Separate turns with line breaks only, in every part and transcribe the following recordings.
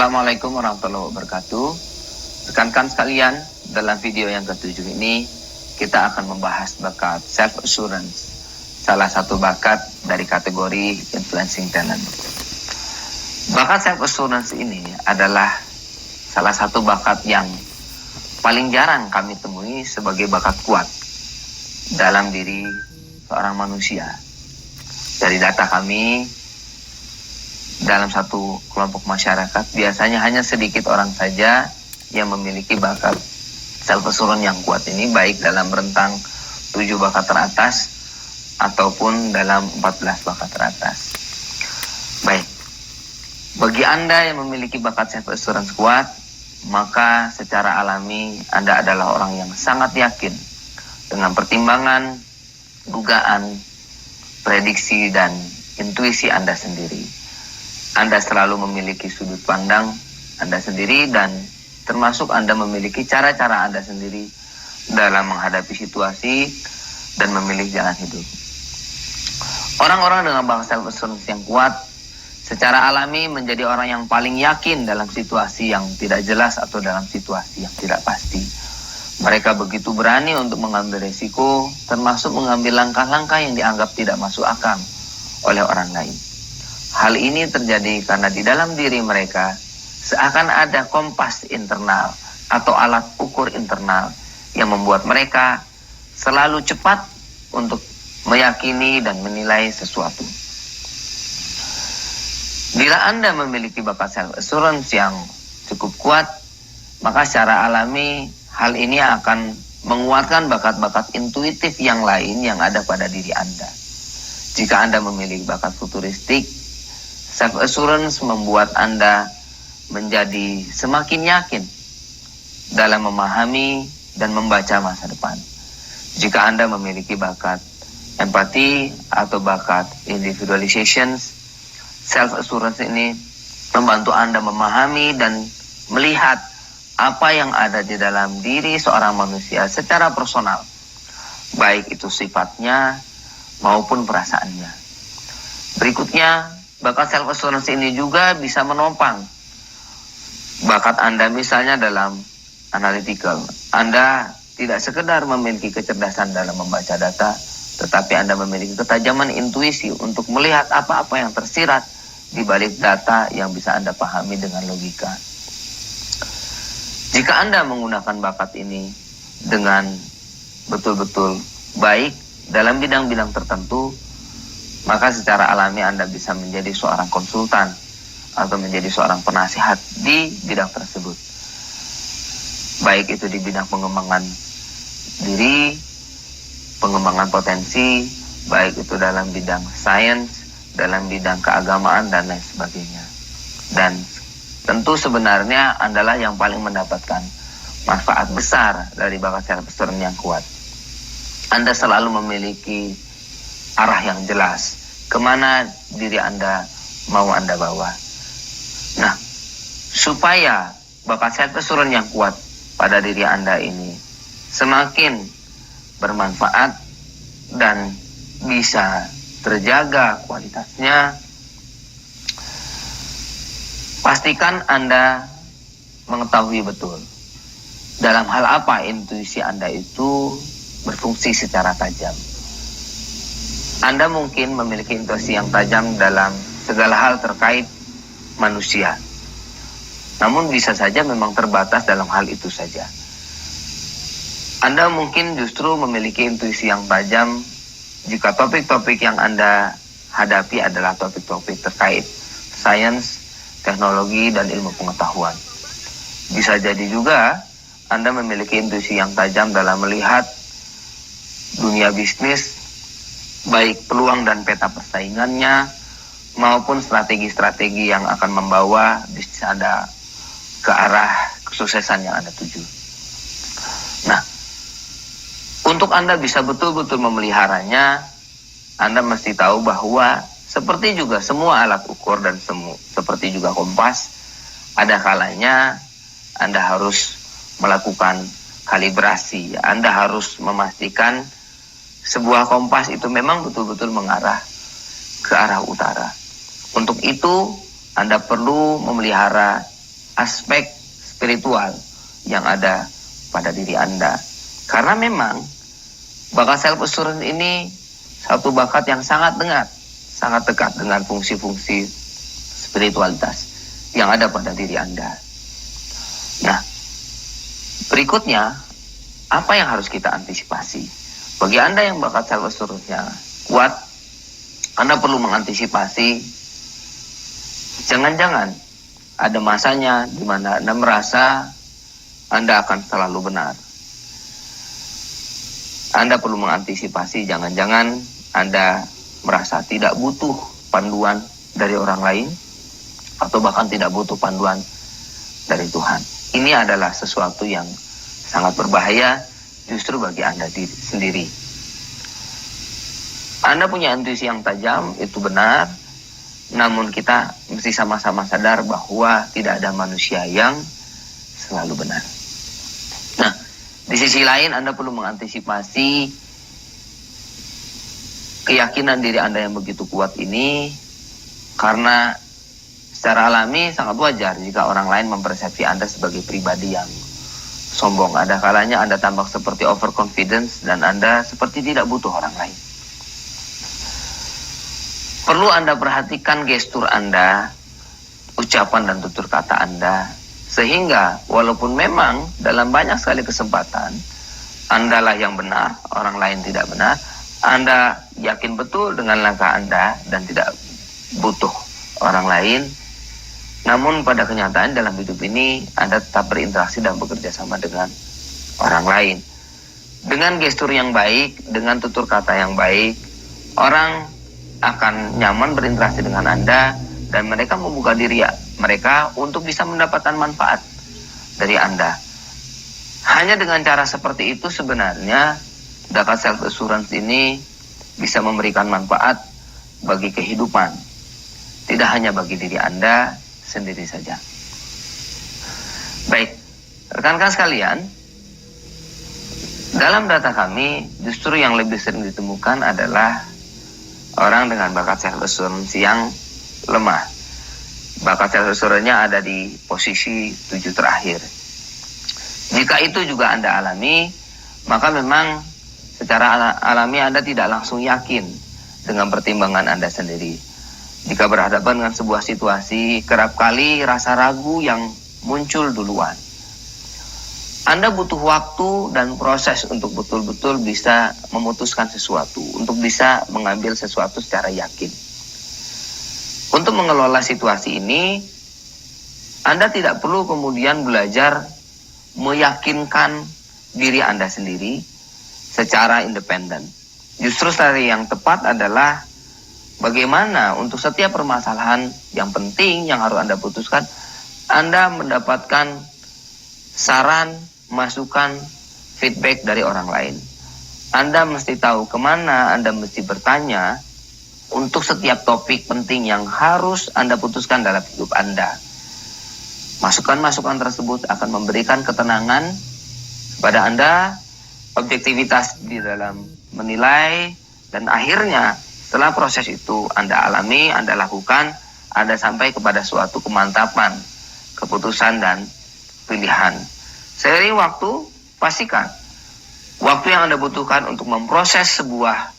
Assalamualaikum warahmatullahi wabarakatuh. Rekan-rekan sekalian, dalam video yang ke-7 ini kita akan membahas bakat self-assurance, salah satu bakat dari kategori influencing talent. Bakat self-assurance ini adalah salah satu bakat yang paling jarang kami temui sebagai bakat kuat dalam diri seorang manusia. Dari data kami, dalam satu kelompok masyarakat biasanya hanya sedikit orang saja yang memiliki bakat self-assurance yang kuat ini, baik dalam rentang 7 bakat teratas ataupun dalam 14 bakat teratas. Baik, bagi Anda yang memiliki bakat self-assurance kuat, maka secara alami Anda adalah orang yang sangat yakin dengan pertimbangan, dugaan, prediksi, dan intuisi Anda sendiri. Anda selalu memiliki sudut pandang Anda sendiri dan termasuk Anda memiliki cara-cara Anda sendiri dalam menghadapi situasi dan memilih jalan hidup. Orang-orang dengan bakat self-assurance yang kuat secara alami menjadi orang yang paling yakin dalam situasi yang tidak jelas atau dalam situasi yang tidak pasti. Mereka begitu berani untuk mengambil resiko, termasuk mengambil langkah-langkah yang dianggap tidak masuk akal oleh orang lain. Hal ini terjadi karena di dalam diri mereka seakan ada kompas internal atau alat ukur internal yang membuat mereka selalu cepat untuk meyakini dan menilai sesuatu. Bila Anda memiliki bakat self-assurance yang cukup kuat, maka secara alami hal ini akan menguatkan bakat-bakat intuitif yang lain yang ada pada diri Anda. Jika Anda memiliki bakat futuristik, self-assurance membuat Anda menjadi semakin yakin dalam memahami dan membaca masa depan. Jika Anda memiliki bakat empati atau bakat individualization, self-assurance ini membantu Anda memahami dan melihat apa yang ada di dalam diri seorang manusia secara personal, baik itu sifatnya maupun perasaannya. Berikutnya, bakat self-assurance ini juga bisa menopang bakat Anda misalnya dalam analytical. Anda tidak sekedar memiliki kecerdasan dalam membaca data, tetapi Anda memiliki ketajaman intuisi untuk melihat apa-apa yang tersirat di balik data yang bisa Anda pahami dengan logika. Jika Anda menggunakan bakat ini dengan betul-betul baik dalam bidang-bidang tertentu, maka secara alami Anda bisa menjadi seorang konsultan atau menjadi seorang penasihat di bidang tersebut. Baik itu di bidang pengembangan diri, pengembangan potensi, baik itu dalam bidang sains, dalam bidang keagamaan, dan lain sebagainya. Dan tentu sebenarnya Anda lah yang paling mendapatkan manfaat besar dari bakat self-assurance yang kuat. Anda selalu memiliki arah yang jelas, kemana diri Anda mau Anda bawa. Nah, supaya bakat self-assurance yang kuat pada diri Anda ini semakin bermanfaat dan bisa terjaga kualitasnya, pastikan Anda mengetahui betul dalam hal apa intuisi Anda itu berfungsi secara tajam. Anda mungkin memiliki intuisi yang tajam dalam segala hal terkait manusia. Namun bisa saja memang terbatas dalam hal itu saja. Anda mungkin justru memiliki intuisi yang tajam jika topik-topik yang Anda hadapi adalah topik-topik terkait sains, teknologi, dan ilmu pengetahuan. Bisa jadi juga Anda memiliki intuisi yang tajam dalam melihat dunia bisnis, baik peluang dan peta persaingannya, maupun strategi-strategi yang akan membawa bisnis Anda ke arah kesuksesan yang Anda tuju. Nah, untuk Anda bisa betul-betul memeliharanya, Anda mesti tahu bahwa seperti juga semua alat ukur dan seperti juga kompas, ada kalanya Anda harus melakukan kalibrasi. Anda harus memastikan sebuah kompas itu memang betul-betul mengarah ke arah utara. Untuk itu, Anda perlu memelihara aspek spiritual yang ada pada diri Anda. Karena memang bakat self assurance ini satu bakat yang sangat dekat dengan fungsi-fungsi spiritualitas yang ada pada diri Anda. Nah, berikutnya, apa yang harus kita antisipasi? Bagi Anda yang bakat self assurance-nya kuat, Anda perlu mengantisipasi jangan-jangan ada masanya di mana Anda merasa Anda akan selalu benar. Anda perlu mengantisipasi jangan-jangan Anda merasa tidak butuh panduan dari orang lain atau bahkan tidak butuh panduan dari Tuhan. Ini adalah sesuatu yang sangat berbahaya justru bagi Anda sendiri. Anda punya intuisi yang tajam, itu benar, namun kita mesti sama-sama sadar bahwa tidak ada manusia yang selalu benar. Nah, di sisi lain Anda perlu mengantisipasi keyakinan diri Anda yang begitu kuat ini, karena secara alami sangat wajar jika orang lain mempersepsi Anda sebagai pribadi yang sombong. Ada kalanya Anda tampak seperti overconfidence dan Anda seperti tidak butuh orang lain. Perlu Anda perhatikan gestur Anda, ucapan dan tutur kata Anda, sehingga walaupun memang dalam banyak sekali kesempatan Anda lah yang benar, orang lain tidak benar, Anda yakin betul dengan langkah Anda dan tidak butuh orang lain. Namun pada kenyataan dalam hidup ini Anda tetap berinteraksi dan bekerja sama dengan orang lain. Dengan gestur yang baik, dengan tutur kata yang baik, orang akan nyaman berinteraksi dengan Anda dan mereka membuka diri mereka untuk bisa mendapatkan manfaat dari Anda. Hanya dengan cara seperti itu sebenarnya bakat self assurance ini bisa memberikan manfaat bagi kehidupan, tidak hanya bagi diri Anda sendiri saja. Baik, rekan-rekan sekalian, dalam data kami justru yang lebih sering ditemukan adalah orang dengan bakat self assurance yang lemah. Bakat self assurance-nya ada di posisi 7 terakhir. Jika itu juga Anda alami, maka memang secara alami Anda tidak langsung yakin dengan pertimbangan Anda sendiri. Jika berhadapan dengan sebuah situasi, kerap kali rasa ragu yang muncul duluan. Anda butuh waktu dan proses untuk betul-betul bisa memutuskan sesuatu, untuk bisa mengambil sesuatu secara yakin. Untuk mengelola situasi ini, Anda tidak perlu kemudian belajar meyakinkan diri Anda sendiri secara independen. Justru strategi yang tepat adalah bagaimana untuk setiap permasalahan yang penting yang harus Anda putuskan, Anda mendapatkan saran, masukan, feedback dari orang lain. Anda mesti tahu kemana Anda mesti bertanya untuk setiap topik penting yang harus Anda putuskan dalam hidup Anda. Masukan-masukan tersebut akan memberikan ketenangan kepada Anda, objektivitas di dalam menilai, dan akhirnya setelah proses itu Anda alami, Anda lakukan, Anda sampai kepada suatu kemantapan, keputusan dan pilihan. Seiring waktu, pastikan waktu yang Anda butuhkan untuk memproses sebuah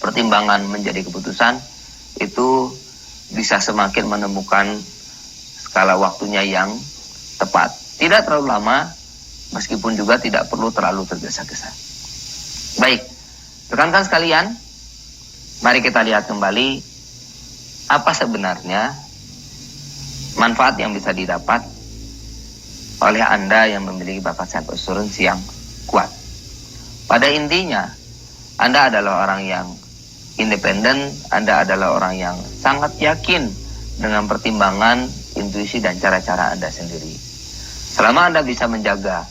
pertimbangan menjadi keputusan itu bisa semakin menemukan skala waktunya yang tepat. Tidak terlalu lama, meskipun juga tidak perlu terlalu tergesa-gesa. Baik, rekan-rekan sekalian, mari kita lihat kembali apa sebenarnya manfaat yang bisa didapat oleh Anda yang memiliki bakat self assurance yang kuat. Pada intinya, Anda adalah orang yang independen, Anda adalah orang yang sangat yakin dengan pertimbangan, intuisi, dan cara-cara Anda sendiri. Selama Anda bisa menjaga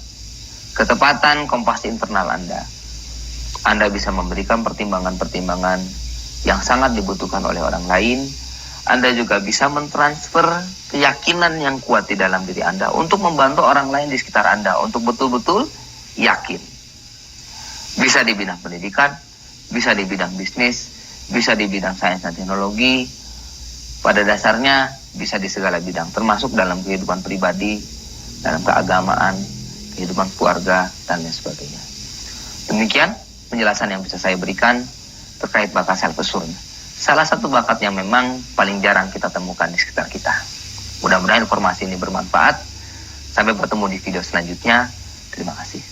ketepatan kompas internal Anda bisa memberikan pertimbangan-pertimbangan yang sangat dibutuhkan oleh orang lain. Anda juga bisa mentransfer keyakinan yang kuat di dalam diri Anda untuk membantu orang lain di sekitar Anda untuk betul-betul yakin. Bisa di bidang pendidikan, bisa di bidang bisnis, bisa di bidang sains dan teknologi. Pada dasarnya bisa di segala bidang, termasuk dalam kehidupan pribadi, dalam keagamaan, kehidupan keluarga, dan lain sebagainya. Demikian penjelasan yang bisa saya berikan terkait bakat self assurance. Salah satu bakat yang memang paling jarang kita temukan di sekitar kita. Mudah-mudahan informasi ini bermanfaat. Sampai bertemu di video selanjutnya. Terima kasih.